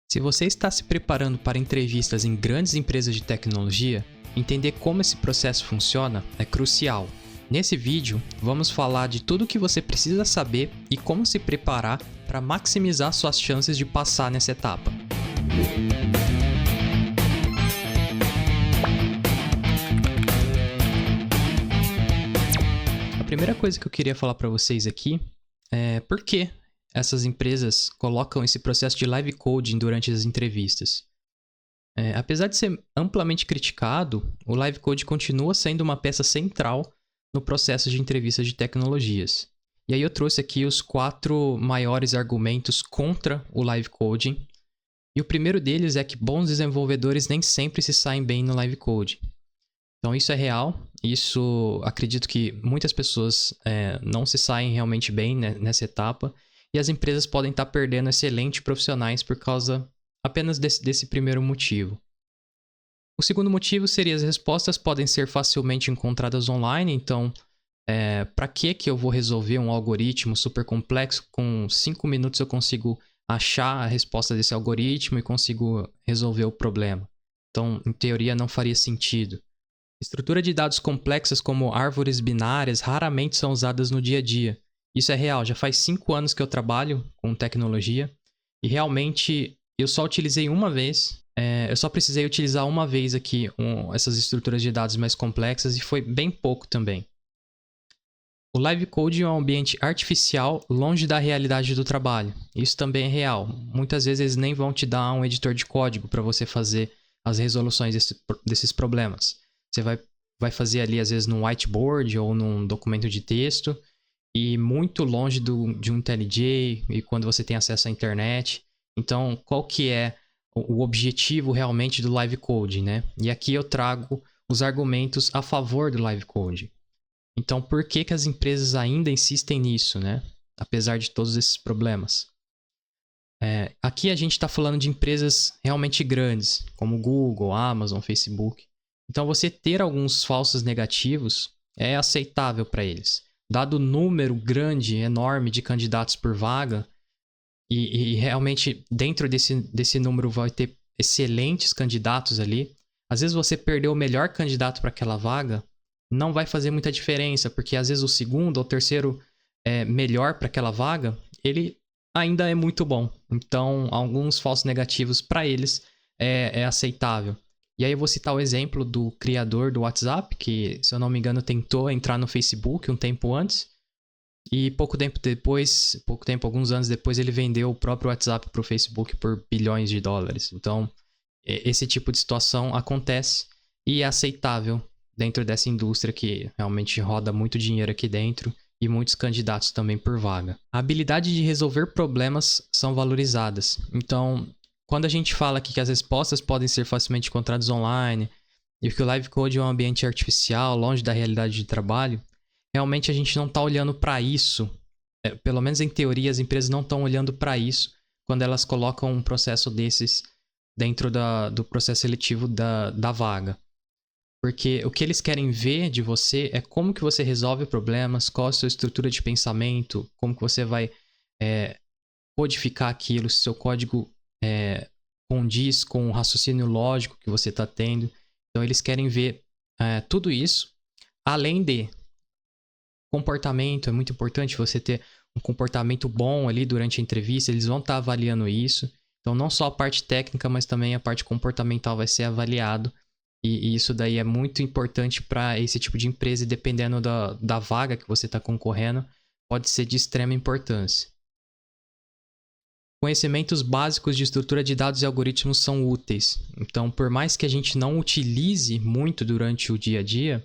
Se você está se preparando para entrevistas em grandes empresas de tecnologia, entender como esse processo funciona é crucial. Nesse vídeo, vamos falar de tudo o que você precisa saber e como se preparar para maximizar suas chances de passar nessa etapa. A primeira coisa que eu queria falar para vocês aqui é por que essas empresas colocam esse processo de live coding durante as entrevistas. Apesar de ser amplamente criticado, o live code continua sendo uma peça central no processo de entrevistas de tecnologias. E aí eu trouxe aqui os 4 maiores argumentos contra o live coding. E o primeiro deles é que bons desenvolvedores nem sempre se saem bem no live coding. Então isso é real, isso acredito que muitas pessoas não se saem realmente bem nessa etapa. E as empresas podem estar perdendo excelentes profissionais por causa apenas desse primeiro motivo. O segundo motivo seria as respostas podem ser facilmente encontradas online, então para que eu vou resolver um algoritmo super complexo? Com 5 minutos eu consigo achar a resposta desse algoritmo e consigo resolver o problema. Então, em teoria, não faria sentido. Estrutura de dados complexas como árvores binárias raramente são usadas no dia a dia. Isso é real, já faz 5 anos que eu trabalho com tecnologia e realmente eu só utilizei uma vez, eu só precisei utilizar uma vez aqui essas estruturas de dados mais complexas e foi bem pouco também. O live coding é um ambiente artificial longe da realidade do trabalho. Isso também é real. Muitas vezes eles nem vão te dar um editor de código para você fazer as resoluções desses problemas. Você vai fazer ali às vezes num whiteboard ou num documento de texto. E muito longe de um IntelliJ e quando você tem acesso à internet. Então, qual que é o objetivo realmente do live coding, né? E aqui eu trago os argumentos a favor do live coding. Então, por que as empresas ainda insistem nisso, né? Apesar de todos esses problemas. Aqui a gente está falando de empresas realmente grandes, como Google, Amazon, Facebook. Então, você ter alguns falsos negativos é aceitável para eles. Dado o número grande, enorme de candidatos por vaga, e realmente dentro desse número vai ter excelentes candidatos ali, às vezes você perdeu o melhor candidato para aquela vaga, não vai fazer muita diferença, porque às vezes o segundo ou terceiro melhor para aquela vaga, ele ainda é muito bom. Então, alguns falsos negativos para eles é aceitável. E aí eu vou citar o exemplo do criador do WhatsApp, que, se eu não me engano, tentou entrar no Facebook um tempo antes. E alguns anos depois, ele vendeu o próprio WhatsApp para o Facebook por bilhões de dólares. Então, esse tipo de situação acontece e é aceitável dentro dessa indústria que realmente roda muito dinheiro aqui dentro e muitos candidatos também por vaga. A habilidade de resolver problemas são valorizadas. Então, quando a gente fala aqui que as respostas podem ser facilmente encontradas online e que o live code é um ambiente artificial, longe da realidade de trabalho, realmente a gente não está olhando para isso. Pelo menos em teoria, as empresas não estão olhando para isso quando elas colocam um processo desses dentro do processo seletivo da vaga. Porque o que eles querem ver de você é como que você resolve problemas, qual a sua estrutura de pensamento, como que você vai codificar aquilo, se seu código condiz com o raciocínio lógico que você está tendo. Então, eles querem ver tudo isso, além de comportamento. É muito importante você ter um comportamento bom ali durante a entrevista. Eles vão estar avaliando isso. Então, não só a parte técnica, mas também a parte comportamental vai ser avaliado. E isso daí é muito importante para esse tipo de empresa. E dependendo da vaga que você está concorrendo, pode ser de extrema importância. Conhecimentos básicos de estrutura de dados e algoritmos são úteis. Então, por mais que a gente não utilize muito durante o dia a dia,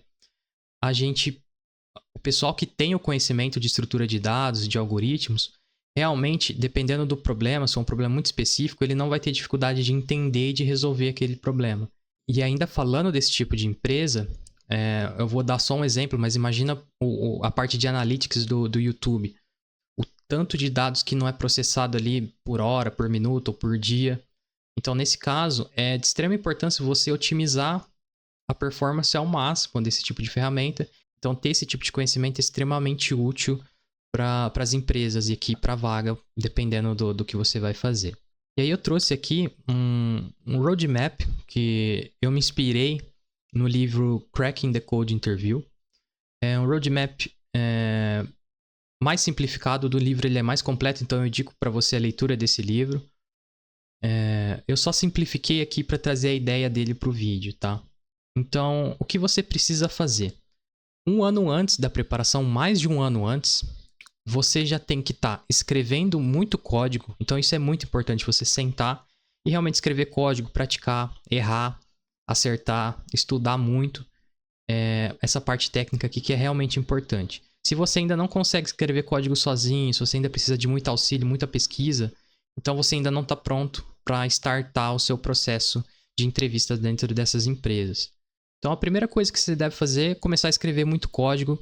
o pessoal que tem o conhecimento de estrutura de dados e de algoritmos, realmente, dependendo do problema, se é um problema muito específico, ele não vai ter dificuldade de entender e de resolver aquele problema. E ainda falando desse tipo de empresa, eu vou dar só um exemplo, mas imagina a parte de analytics do YouTube. O tanto de dados que não é processado ali por hora, por minuto ou por dia. Então, nesse caso, é de extrema importância você otimizar a performance ao máximo desse tipo de ferramenta. Então, ter esse tipo de conhecimento é extremamente útil para as empresas e aqui para a vaga, dependendo do que você vai fazer. E aí eu trouxe aqui um roadmap que eu me inspirei no livro Cracking the Code Interview. É um roadmap mais simplificado do livro, ele é mais completo, então eu indico para você a leitura desse livro. Eu só simplifiquei aqui para trazer a ideia dele para o vídeo, tá? Então, o que você precisa fazer? Um ano antes da preparação, mais de um ano antes, você já tem que estar escrevendo muito código. Então, isso é muito importante, você sentar e realmente escrever código, praticar, errar, acertar, estudar muito. Essa parte técnica aqui que é realmente importante. Se você ainda não consegue escrever código sozinho, se você ainda precisa de muito auxílio, muita pesquisa, então você ainda não está pronto para startar o seu processo de entrevistas dentro dessas empresas. Então a primeira coisa que você deve fazer é começar a escrever muito código,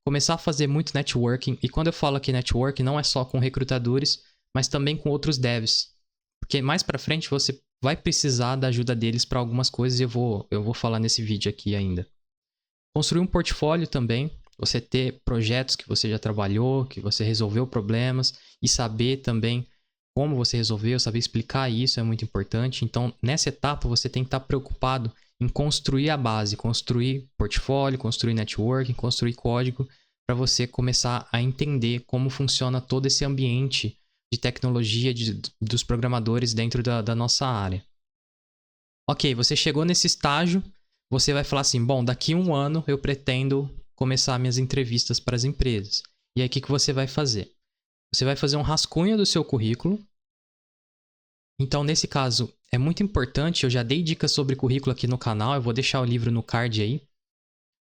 começar a fazer muito networking. E quando eu falo aqui networking, não é só com recrutadores, mas também com outros devs. Porque mais para frente você vai precisar da ajuda deles para algumas coisas e eu vou falar nesse vídeo aqui ainda. Construir um portfólio também, você ter projetos que você já trabalhou, que você resolveu problemas e saber também como você resolveu, saber explicar isso é muito importante. Então, nessa etapa, você tem que estar preocupado em construir a base, construir portfólio, construir networking, construir código, para você começar a entender como funciona todo esse ambiente de tecnologia dos programadores dentro da nossa área. Ok, você chegou nesse estágio, você vai falar assim, bom, daqui a um ano eu pretendo começar minhas entrevistas para as empresas. E aí, o que você vai fazer? Você vai fazer um rascunho do seu currículo. Então, nesse caso, é muito importante, eu já dei dicas sobre currículo aqui no canal, eu vou deixar o livro no card aí.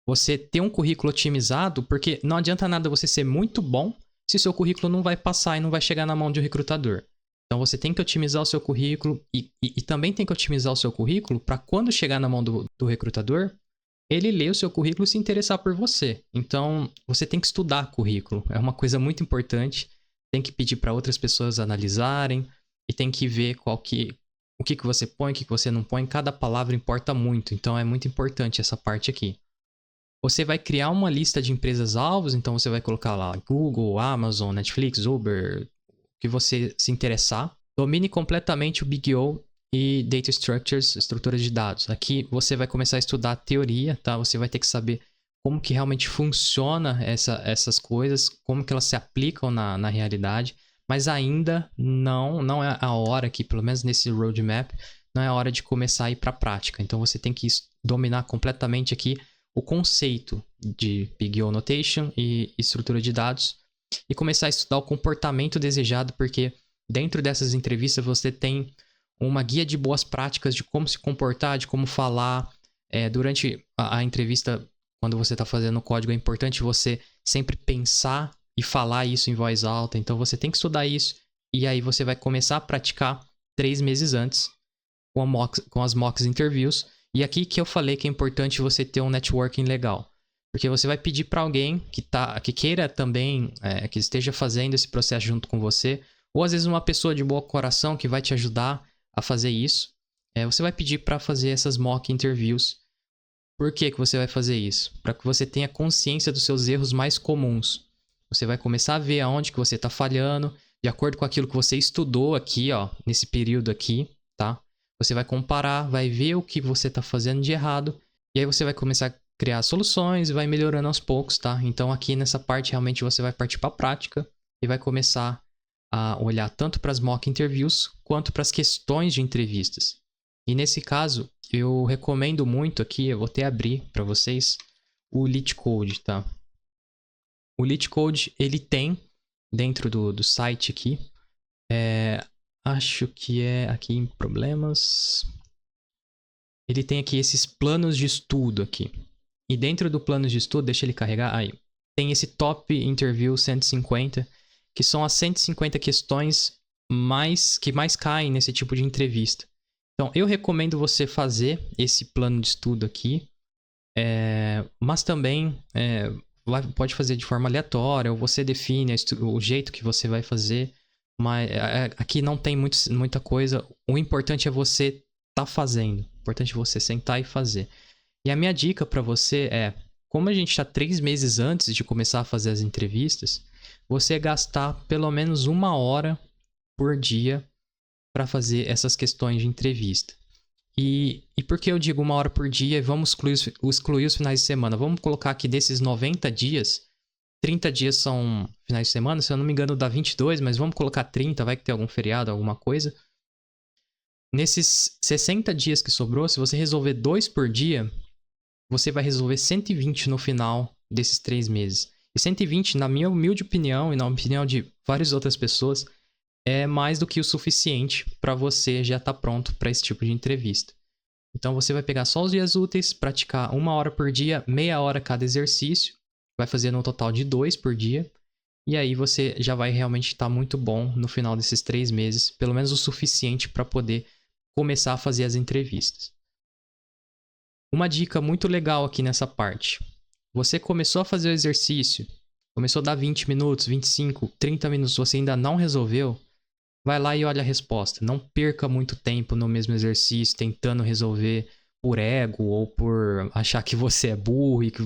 Você ter um currículo otimizado, porque não adianta nada você ser muito bom se o seu currículo não vai passar e não vai chegar na mão de um recrutador. Então, você tem que otimizar o seu currículo e também tem que otimizar o seu currículo para quando chegar na mão do recrutador, ele ler o seu currículo e se interessar por você. Então, você tem que estudar currículo. É uma coisa muito importante. Tem que pedir para outras pessoas analisarem e tem que ver o que você põe, o que você não põe. Cada palavra importa muito. Então, é muito importante essa parte aqui. Você vai criar uma lista de empresas-alvos. Então, você vai colocar lá Google, Amazon, Netflix, Uber, o que você se interessar. Domine completamente o Big O e Data Structures, estruturas de dados. Aqui você vai começar a estudar a teoria, tá? Você vai ter que saber como que realmente funciona essas coisas, como que elas se aplicam na realidade, mas ainda não é a hora aqui, pelo menos nesse roadmap, não é a hora de começar a ir para a prática. Então você tem que dominar completamente aqui o conceito de Big O Notation e estrutura de dados e começar a estudar o comportamento desejado, porque dentro dessas entrevistas você tem uma guia de boas práticas de como se comportar, de como falar. Durante a entrevista, quando você está fazendo o código, é importante você sempre pensar e falar isso em voz alta. Então você tem que estudar isso e aí você vai começar a praticar 3 meses antes com as mock interviews. E aqui que eu falei que é importante você ter um networking legal. Porque você vai pedir para alguém que queira também, que esteja fazendo esse processo junto com você, ou às vezes uma pessoa de bom coração que vai te ajudar a fazer isso. Você vai pedir para fazer essas mock interviews. Por que você vai fazer isso? Para que você tenha consciência dos seus erros mais comuns. Você vai começar a ver aonde que você está falhando, de acordo com aquilo que você estudou aqui, ó, nesse período aqui, tá? Você vai comparar, vai ver o que você está fazendo de errado, e aí você vai começar a criar soluções e vai melhorando aos poucos, tá? Então aqui nessa parte realmente você vai partir para a prática e vai começar a olhar tanto para as mock interviews quanto para as questões de entrevistas. E nesse caso, eu recomendo muito aqui, eu vou até abrir para vocês, o LeetCode, tá? O LeetCode, ele tem dentro do site aqui, acho que é aqui em problemas, ele tem aqui esses planos de estudo aqui. E dentro do plano de estudo, deixa ele carregar, aí, tem esse Top Interview 150, que são as 150 questões que mais caem nesse tipo de entrevista. Então, eu recomendo você fazer esse plano de estudo aqui, mas também pode fazer de forma aleatória, ou você define o jeito que você vai fazer, mas aqui não tem muita coisa. O importante é você estar fazendo, o importante é você sentar e fazer. E a minha dica para você como a gente está 3 meses antes de começar a fazer as entrevistas, você gastar pelo menos 1 hora por dia para fazer essas questões de entrevista. E por que eu digo 1 hora por dia e vamos excluir os finais de semana? Vamos colocar que desses 90 dias, 30 dias são finais de semana, se eu não me engano dá 22, mas vamos colocar 30, vai que tem algum feriado, alguma coisa. Nesses 60 dias que sobrou, se você resolver 2 por dia, você vai resolver 120 no final desses 3 meses. E 120, na minha humilde opinião e na opinião de várias outras pessoas, é mais do que o suficiente para você já estar pronto para esse tipo de entrevista. Então você vai pegar só os dias úteis, praticar 1 hora por dia, meia hora cada exercício, vai fazer no total de 2 por dia, e aí você já vai realmente estar muito bom no final desses 3 meses, pelo menos o suficiente para poder começar a fazer as entrevistas. Uma dica muito legal aqui nessa parte. Você começou a fazer o exercício, começou a dar 20 minutos, 25, 30 minutos, você ainda não resolveu, vai lá e olha a resposta. Não perca muito tempo no mesmo exercício tentando resolver por ego ou por achar que você é burro e que...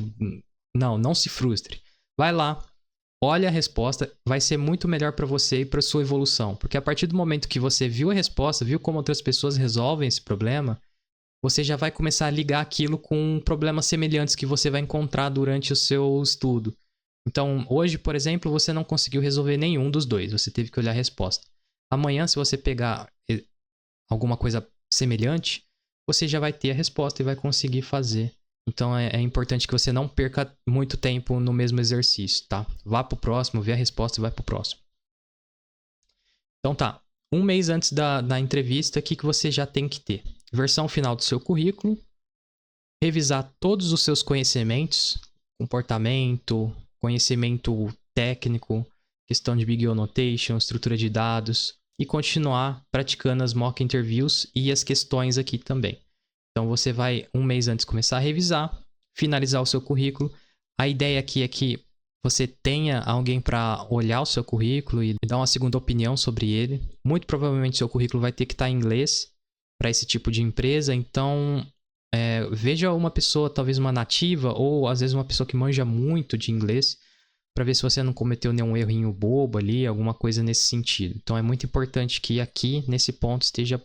Não se frustre. Vai lá, olha a resposta, vai ser muito melhor para você e para sua evolução. Porque a partir do momento que você viu a resposta, viu como outras pessoas resolvem esse problema, você já vai começar a ligar aquilo com problemas semelhantes que você vai encontrar durante o seu estudo. Então, hoje, por exemplo, você não conseguiu resolver nenhum dos dois, você teve que olhar a resposta. Amanhã, se você pegar alguma coisa semelhante, você já vai ter a resposta e vai conseguir fazer. Então é importante que você não perca muito tempo no mesmo exercício, tá? Vá pro próximo, vê a resposta e vai pro próximo. Então tá, 1 mês antes da entrevista, o que você já tem que ter? Versão final do seu currículo, revisar todos os seus conhecimentos, comportamento, conhecimento técnico, questão de Big O Notation, estrutura de dados, e continuar praticando as mock interviews e as questões aqui também. Então você vai 1 mês antes começar a revisar, finalizar o seu currículo. A ideia aqui é que você tenha alguém para olhar o seu currículo e dar uma segunda opinião sobre ele. Muito provavelmente seu currículo vai ter que estar em inglês para esse tipo de empresa, então veja uma pessoa, talvez uma nativa ou às vezes uma pessoa que manja muito de inglês, para ver se você não cometeu nenhum errinho bobo ali, alguma coisa nesse sentido. Então é muito importante que aqui, nesse ponto, esteja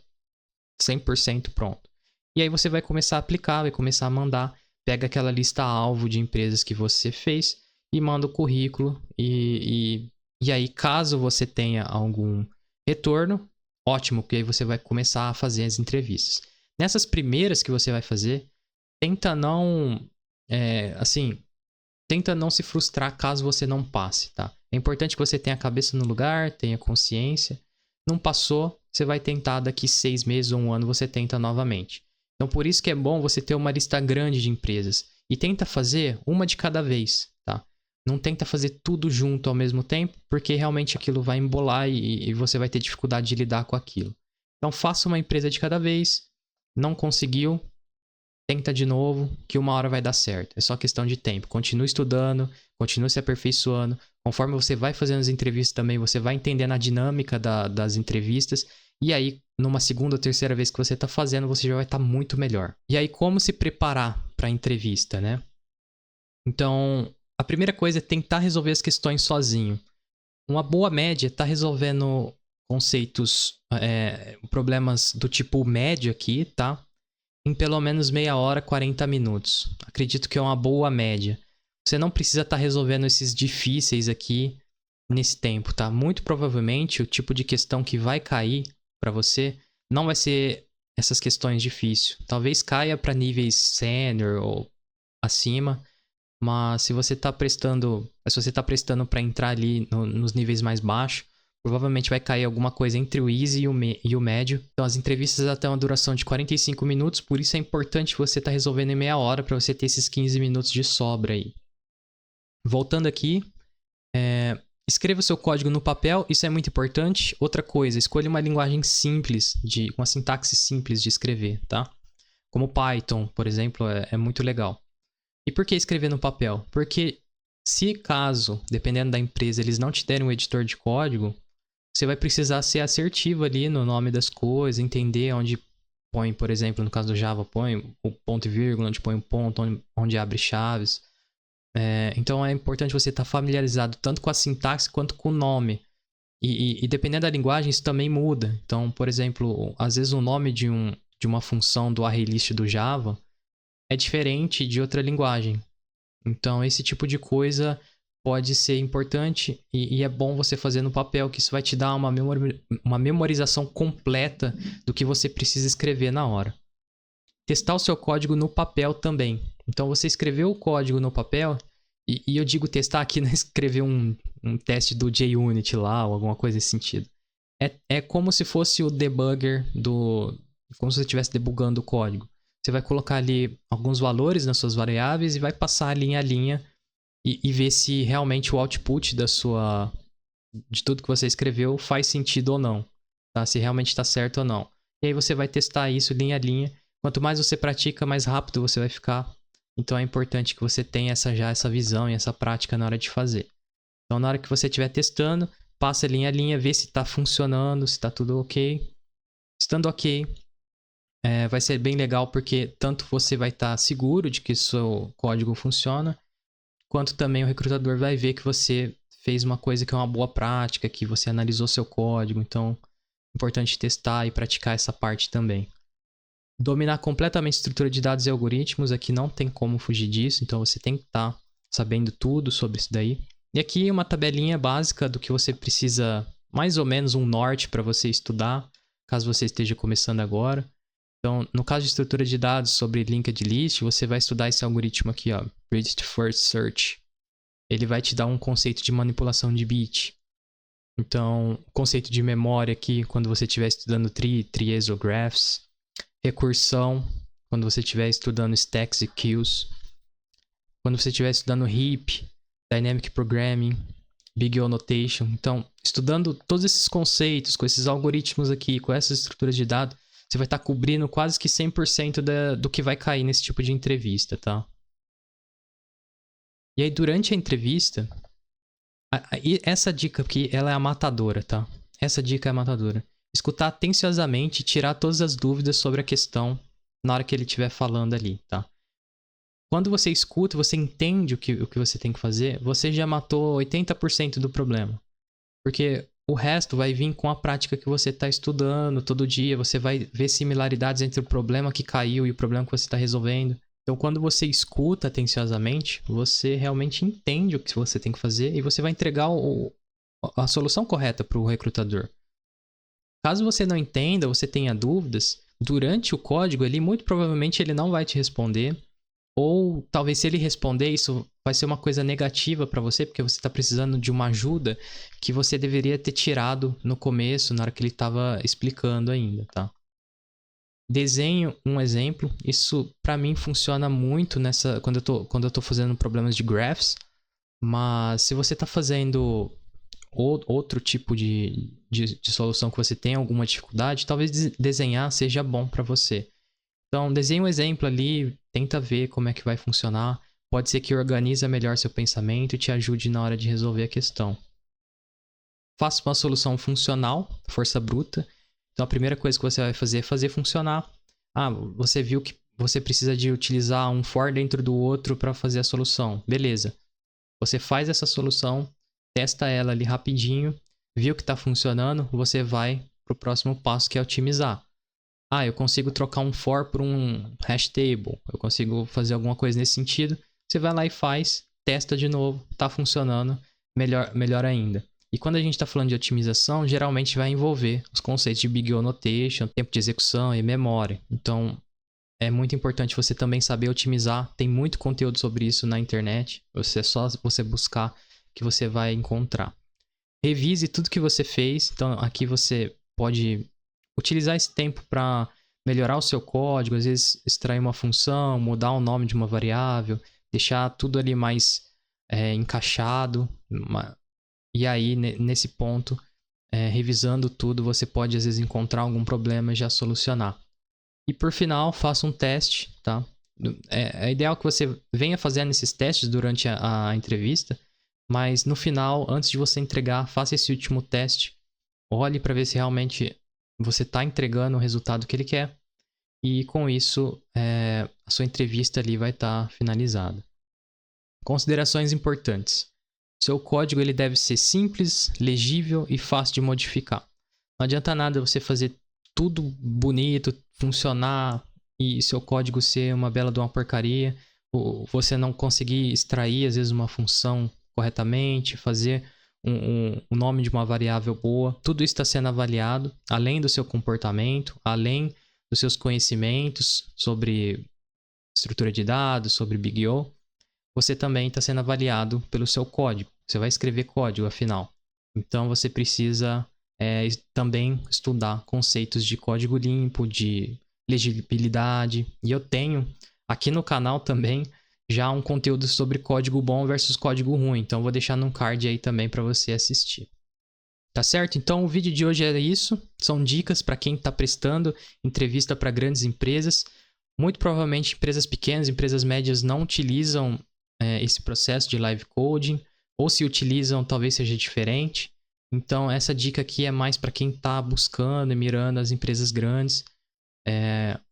100% pronto. E aí você vai começar a aplicar, vai começar a mandar, pega aquela lista-alvo de empresas que você fez e manda o currículo. E aí, caso você tenha algum retorno, ótimo, porque aí você vai começar a fazer as entrevistas. Nessas primeiras que você vai fazer, tenta não se frustrar caso você não passe, tá? É importante que você tenha a cabeça no lugar, tenha consciência. Não passou, você vai tentar daqui 6 meses ou 1 ano, você tenta novamente. Então, por isso que é bom você ter uma lista grande de empresas. E tenta fazer uma de cada vez, tá? Não tenta fazer tudo junto ao mesmo tempo, porque realmente aquilo vai embolar e você vai ter dificuldade de lidar com aquilo. Então, faça uma empresa de cada vez. Não conseguiu, tenta de novo, que 1 hora vai dar certo. É só questão de tempo. Continue estudando, continue se aperfeiçoando. Conforme você vai fazendo as entrevistas também, você vai entendendo a dinâmica das entrevistas. E aí, numa segunda ou terceira vez que você está fazendo, você já vai estar muito melhor. E aí, como se preparar para a entrevista, né? Então, a primeira coisa é tentar resolver as questões sozinho. Uma boa média está resolvendo conceitos, problemas do tipo médio aqui, tá? Em pelo menos meia hora, 40 minutos. Acredito que é uma boa média. Você não precisa estar resolvendo esses difíceis aqui nesse tempo, tá? Muito provavelmente o tipo de questão que vai cair para você não vai ser essas questões difíceis. Talvez caia para níveis sênior ou acima, mas se você está prestando para entrar ali nos níveis mais baixos, provavelmente vai cair alguma coisa entre o easy e o médio. Então as entrevistas até uma duração de 45 minutos, por isso é importante você estar resolvendo em meia hora para você ter esses 15 minutos de sobra aí. Voltando aqui, escreva o seu código no papel, isso é muito importante. Outra coisa, escolha uma linguagem simples, uma sintaxe simples de escrever, tá? Como Python, por exemplo, é muito legal. E por que escrever no papel? Porque se caso, dependendo da empresa, eles não te derem um editor de código, você vai precisar ser assertivo ali no nome das coisas, entender onde põe, por exemplo, no caso do Java, põe o ponto e vírgula, onde põe o ponto, onde abre chaves. Então é importante você estar familiarizado tanto com a sintaxe quanto com o nome. E dependendo da linguagem, isso também muda. Então, por exemplo, às vezes o nome de uma função do ArrayList do Java é diferente de outra linguagem. Então, esse tipo de coisa pode ser importante e é bom você fazer no papel, que isso vai te dar uma memorização completa do que você precisa escrever na hora. Testar o seu código no papel também. Então, você escreveu o código no papel, e eu digo testar aqui, não é escrever um teste do JUnit lá, ou alguma coisa nesse sentido. É como se fosse o debugger como se você estivesse debugando o código. Você vai colocar ali alguns valores nas suas variáveis e vai passar linha a linha e ver se realmente o output de tudo que você escreveu faz sentido ou não. Tá? Se realmente está certo ou não. E aí você vai testar isso linha a linha. Quanto mais você pratica, mais rápido você vai ficar. Então é importante que você tenha essa visão e essa prática na hora de fazer. Então na hora que você estiver testando, passa linha a linha, vê se está funcionando, se está tudo ok. Estando ok, vai ser bem legal porque tanto você vai estar seguro de que o seu código funciona, quanto também o recrutador vai ver que você fez uma coisa que é uma boa prática, que você analisou seu código. Então, é importante testar e praticar essa parte também. Dominar completamente a estrutura de dados e algoritmos, aqui não tem como fugir disso, então você tem que estar sabendo tudo sobre isso daí. E aqui uma tabelinha básica do que você precisa, mais ou menos um norte para você estudar, caso você esteja começando agora. Então, no caso de estrutura de dados sobre linked list, você vai estudar esse algoritmo aqui, ó, Breadth First Search. Ele vai te dar um conceito de manipulação de bit. Então, conceito de memória aqui, quando você estiver estudando trees ou graphs. Recursão, quando você estiver estudando stacks e queues. Quando você estiver estudando heap, dynamic programming, big O notation. Então, estudando todos esses conceitos, com esses algoritmos aqui, com essas estruturas de dados, você vai estar cobrindo quase que 100% do que vai cair nesse tipo de entrevista, tá? E aí, durante a entrevista, essa dica aqui, ela é a matadora, tá? Essa dica é a matadora. Escutar atenciosamente e tirar todas as dúvidas sobre a questão na hora que ele estiver falando ali, tá? Quando você escuta, você entende o que você tem que fazer, você já matou 80% do problema. Porque o resto vai vir com a prática que você está estudando todo dia, você vai ver similaridades entre o problema que caiu e o problema que você está resolvendo. Então, quando você escuta atenciosamente, você realmente entende o que você tem que fazer e você vai entregar a solução correta para o recrutador. Caso você não entenda, você tenha dúvidas, durante o código ali, muito provavelmente ele não vai te responder. Ou talvez se ele responder, isso vai ser uma coisa negativa para você, porque você está precisando de uma ajuda que você deveria ter tirado no começo, na hora que ele estava explicando ainda, tá? Desenho um exemplo. Isso para mim funciona muito quando eu tô fazendo problemas de graphs. Mas se você está fazendo outro tipo de solução que você tem alguma dificuldade, talvez desenhar seja bom para você. Então, desenhe um exemplo ali, tenta ver como é que vai funcionar. Pode ser que organize melhor seu pensamento e te ajude na hora de resolver a questão. Faça uma solução funcional, força bruta. Então, a primeira coisa que você vai fazer é fazer funcionar. Você viu que você precisa de utilizar um for dentro do outro para fazer a solução. Beleza. Você faz essa solução, testa ela ali rapidinho, viu que está funcionando, você vai para o próximo passo, que é otimizar. Eu consigo trocar um for por um hash table, eu consigo fazer alguma coisa nesse sentido. Você vai lá e faz, testa de novo, está funcionando, melhor ainda. E quando a gente está falando de otimização, geralmente vai envolver os conceitos de Big O Notation, tempo de execução e memória. Então, é muito importante você também saber otimizar. Tem muito conteúdo sobre isso na internet. É só você buscar que você vai encontrar. Revise tudo que você fez. Então, aqui você pode utilizar esse tempo para melhorar o seu código. Às vezes, extrair uma função, mudar o nome de uma variável, deixar tudo ali mais encaixado. E aí, nesse ponto, revisando tudo, você pode, às vezes, encontrar algum problema e já solucionar. E por final, faça um teste, tá? É ideal que você venha fazendo esses testes durante a entrevista, mas no final, antes de você entregar, faça esse último teste. Olhe para ver se realmente você está entregando o resultado que ele quer. E com isso, a sua entrevista ali vai estar finalizada. Considerações importantes. Seu código ele deve ser simples, legível e fácil de modificar. Não adianta nada você fazer tudo bonito, funcionar e seu código ser uma bela de uma porcaria, ou você não conseguir extrair às vezes uma função corretamente, fazer o nome de uma variável boa. Tudo isso está sendo avaliado, além do seu comportamento, além dos seus conhecimentos sobre estrutura de dados, sobre Big O. Você também está sendo avaliado pelo seu código. Você vai escrever código, afinal. Então, você precisa também estudar conceitos de código limpo, de legibilidade. E eu tenho aqui no canal também já um conteúdo sobre código bom versus código ruim. Então, vou deixar num card aí também para você assistir. Tá certo? Então, o vídeo de hoje é isso. São dicas para quem está prestando entrevista para grandes empresas. Muito provavelmente, empresas pequenas, empresas médias não utilizam esse processo de live coding, ou se utilizam, talvez seja diferente. Então, essa dica aqui é mais para quem está buscando e mirando as empresas grandes.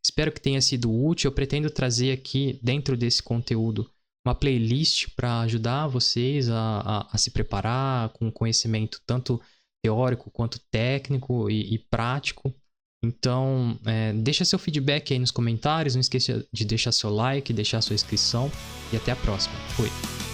Espero que tenha sido útil. Eu pretendo trazer aqui, dentro desse conteúdo, uma playlist para ajudar vocês a se preparar com conhecimento tanto teórico quanto técnico e prático. Então, deixa seu feedback aí nos comentários. Não esqueça de deixar seu like, deixar sua inscrição. E até a próxima. Fui!